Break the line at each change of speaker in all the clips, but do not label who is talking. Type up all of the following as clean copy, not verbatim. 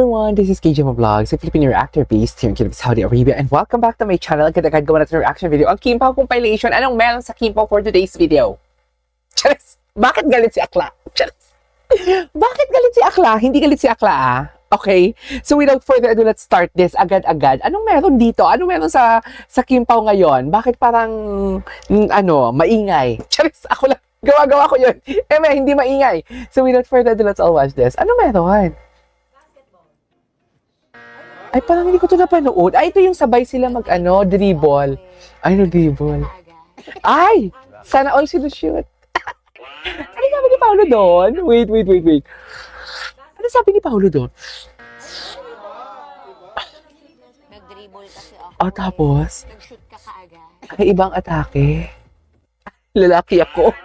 everyone, this is KJ Vlogs, a Filipino reactor based here in Kingdom of Saudi Arabia, and welcome back to my channel. Agad-agad gawa natin reaction video ang Kim Pao compilation. Anong meron sa Kim Pao for today's video? Charis! Bakit galit si Akla? Charis! Bakit galit si Akla? Hindi galit si Akla Okay? So without further ado, let's start this agad-agad. Anong meron dito? Anong meron sa Kim Pao ngayon? Bakit parang, maingay? Charis! Ako lang. Gawa-gawa ko yun. Hindi maingay. So without further ado, let's all watch this. Ano meron? Ay, parang hindi ko ito napanood. Ay, ito yung sabay sila dribble. Ay, dribble. Ay! Sana all sinushoot. Ano sabi ni Paolo doon? Wait. Ano sabi ni Paolo doon?
Nag-dribble kasi ako.
Tapos?
Nag-shoot ka kaagad.
Ay, ibang atake. Lalaki ako.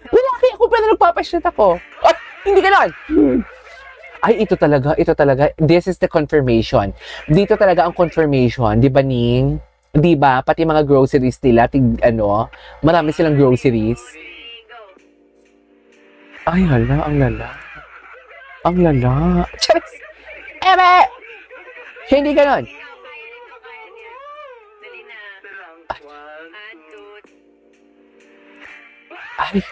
Lalaki ako, pero nagpapashoot ako. Ay, hindi ganon. Ay, ito talaga. This is the confirmation. Dito talaga ang confirmation. Di ba, Ning? Di ba? Pati mga groceries nila, marami silang groceries. Ay, hala, ang lala. Ang lala. Charis! Eme! Hindi ganon. Ay.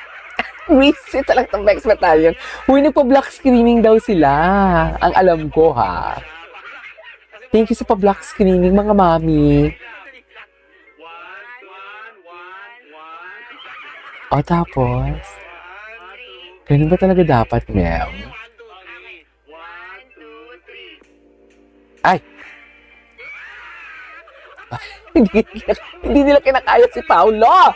Wisit talaga itong Bex Battalion. Uy, nagpa-black screening daw sila. Ang alam ko, ha. Thank you sa pa-black screening, mga mami. Tapos? Ganun ba talaga dapat, Mel? Ay! Hindi nila kinakaya si Paolo.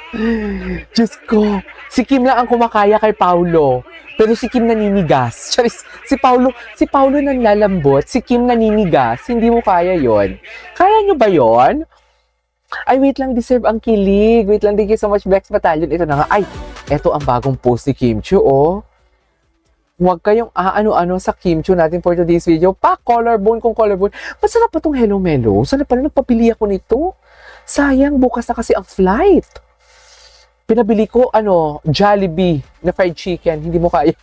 Diyos ko, si Kim lang ang kumakaya kay Paolo. Pero si Kim naninigas. Charis, si Paolo nanlalambot, si Kim naninigas. Hindi mo kaya yon. Kaya nyo ba yon? Ay, wait lang, deserve ang kilig. Wait lang, thank you so much, Bex Battalion. Ito na nga. Ay, ito ang bagong post ni Kim Chiu, Huwag kayong ano-ano sa Kim Chiu natin for today's video. Collarbone kung collarbone. Masarap pa tong Hello Melo. Sana pala nagpapili ako nito. Sayang, bukas na kasi ang flight. Pinabili ko, Jollibee na fried chicken. Hindi mo kaya.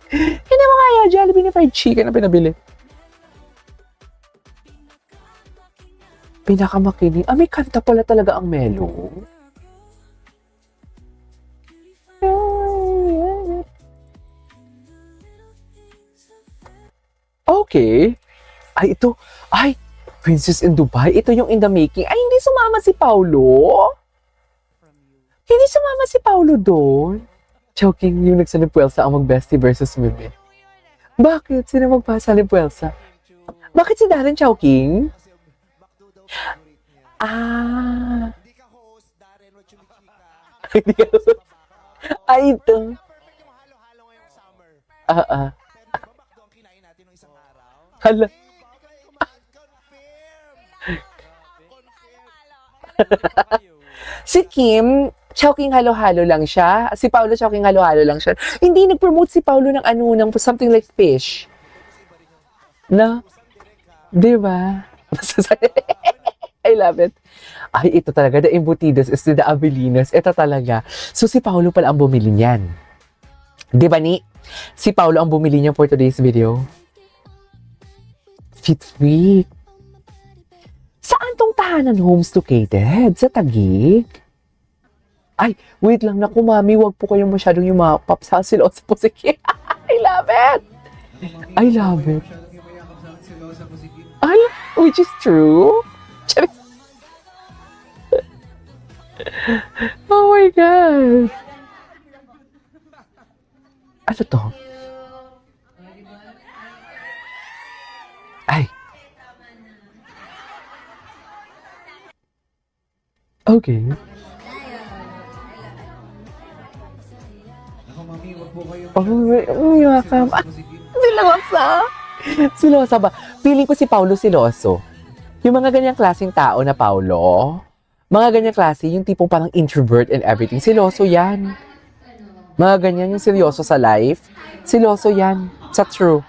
Hindi mo kaya, Jollibee na fried chicken na pinabili. Pinakamakinig. May kanta pala talaga ang Melo. Okay. Ay, ito. Ay, Princess in Dubai. Ito yung in the making. Ay, hindi sumama si Paolo. Hindi sumama si Paolo doon. Choking yung nagsalipwelsa ang mag-bestie versus Mimi. Bakit? Sino magpasalipwelsa? Bakit si Darren Chowking? Hindi ka host. Ay, ito. Hala. Si Kim, Chowking halo-halo lang siya. Si Paolo, Chowking halo-halo lang siya. Hindi nag-promote si Paolo ng ng something like fish. Na? Di ba? I love it. Ay, ito talaga. The embutidos is the Avelinos. Ito talaga. So, si Paolo pala ang bumili niyan. Di ba, Ni? Si Paolo ang bumili niyan for today's video. Fit Week. Saan tong tahanan homes located? Sa Taguig? Ay, wait lang. Naku, mami, wag po kayong masyadong yumapap sa silosa po si Kim. I love it. Which is true. Oh my God. Ano to? Ay. Okay. Silosa ba? Feeling ko si Paolo siloso. Yung mga ganyang klaseng tao na Paolo, mga ganyang klase, yung tipong parang introvert and everything, siloso yan. Mga ganyan, yung seryoso sa life, siloso yan. Sa true.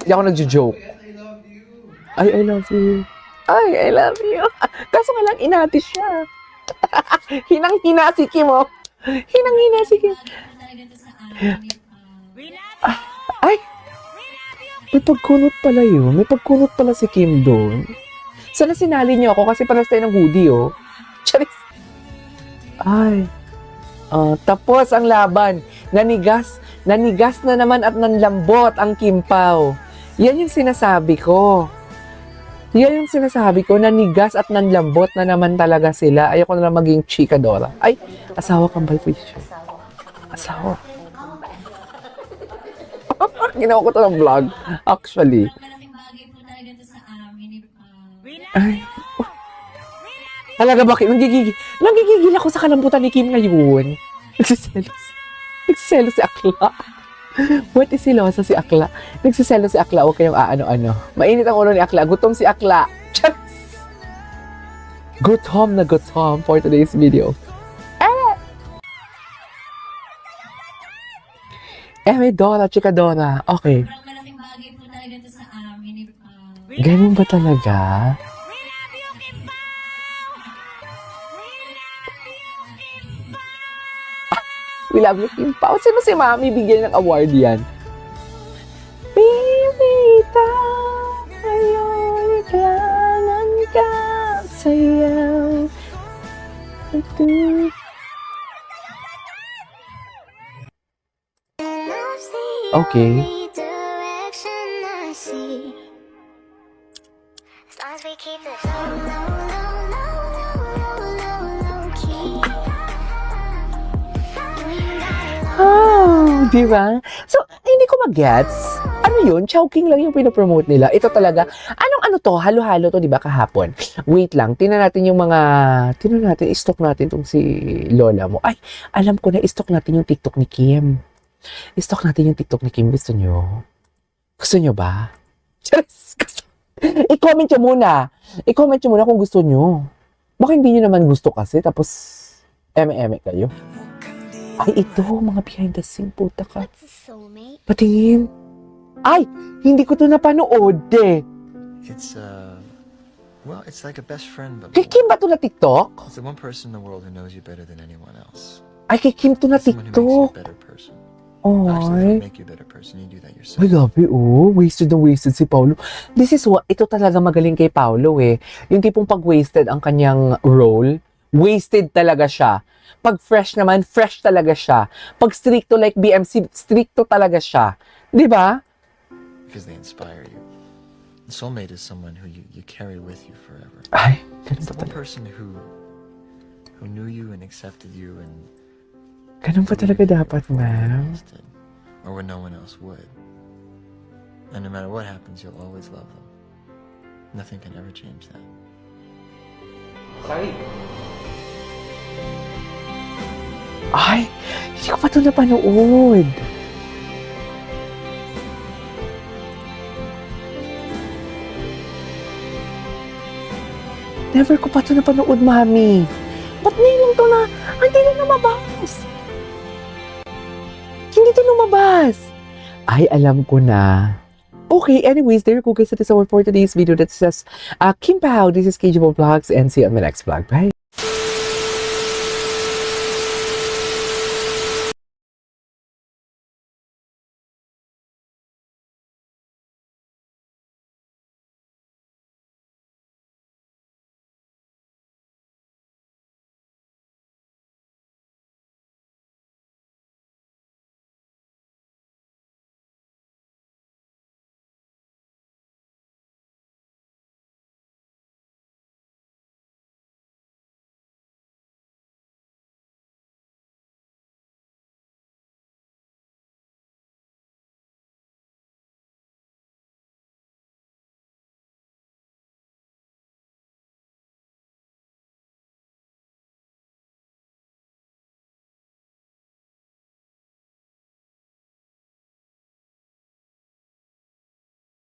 Hindi ako nagjo-joke. Ay, I love you. Ay, I love you. Kaso nga lang, inati siya. Hinang-hina si Kim, Hinang-hina si Kim. Ay! May pagkunot pala yun. May pagkunot pala si Kim doon. Sana sinali niyo ako kasi panas tayo ng hoodie, oh. Charis. Ay. Tapos ang laban. Nanigas na naman at nanlambot ang Kim Pao. Yan yung sinasabi ko. Yan yung sinasabi ko. Nanigas at nanlambot na naman talaga sila. Ayoko na lang maging chikadora. Ay, asawa kambal po siya. Asawa. Ginawa ko to ng vlog. Actually.
Malaking bagay po talaga to sa amin.
Ay. Talaga bakit? Nanggigigil ako sa kalambutan ni Kim ngayon. Nagsiselos. Nagsiselos si Akla. What is silosa si Akla? Nagsiselos si Akla o kayong ano-ano. Mainit ang ulo ni Akla. Gutom si Akla. Charis! Gutom na gutom for today's video. May Dora, chika Dora. Okay.
Malaking bagay po talaga to sa amin.
Ganun ba talaga? We love you, Kim Pao. Sino si Mami bigyan ng award yan? Bibita, ngayon kailangan ka sayaw. Okay. Oh, di ba? So, hindi ko mag-gets. Ano yun? Chowking lang yung pinopromote nila. Ito talaga. Anong to? Halo-halo to, di ba, kahapon? Wait lang. Tingnan natin yung mga... Tingnan natin, i-stock natin tong si Lola mo. Ay, alam ko na, i-stock natin yung TikTok ni Kim. I-stock natin yung TikTok ni Kim. Gusto nyo? Gusto nyo ba? Charis! I-comment nyo muna. I-comment nyo muna kung gusto nyo. Baka hindi nyo naman gusto kasi, tapos eme-eme kayo. Ay, ito, mga behind the scene, puta ka.
What's a soulmate?
Patingin. Ay, hindi ko to napanood eh.
It's well, it's like a best friend, but
Kay Kim ba to na TikTok?
it's the one person in the world who knows you better than anyone else.
Ay, kay Kim to na
It's someone who makes you
TikTok.
a better person. Actually, they
Ay.
don't make you a better person. You do that yourself.
Ay, gabi, oh. Wasted na wasted si Paolo. This is what, ito talaga magaling kay Paolo eh. Yung tipong pag-wasted ang kanyang role, wasted talaga siya. Pag fresh naman, fresh talaga siya. Pag stricto like BMC, stricto talaga siya. Di ba?
Because they inspire you. The soulmate is someone who you carry with you forever.
Ay, ganun
It's
ba
the one
talaga?
person who knew you and accepted you and
Ganun ba talaga dapat,
before anyone
ma'am?
else did, or when no one else would. And no matter what happens, you'll always love them. Nothing can ever change that.
Ay, hindi ko pa ito napanood. Never ko pa ito napanood, Mami. Ba't ngayon to na? Hindi na lumabas. Hindi to lumabas. Ay, alam ko na. Okay, anyways, there you go guys. That is our for today's video. That says, Kim Pao. This is KJ Vlogs and see you on my next vlog. Bye.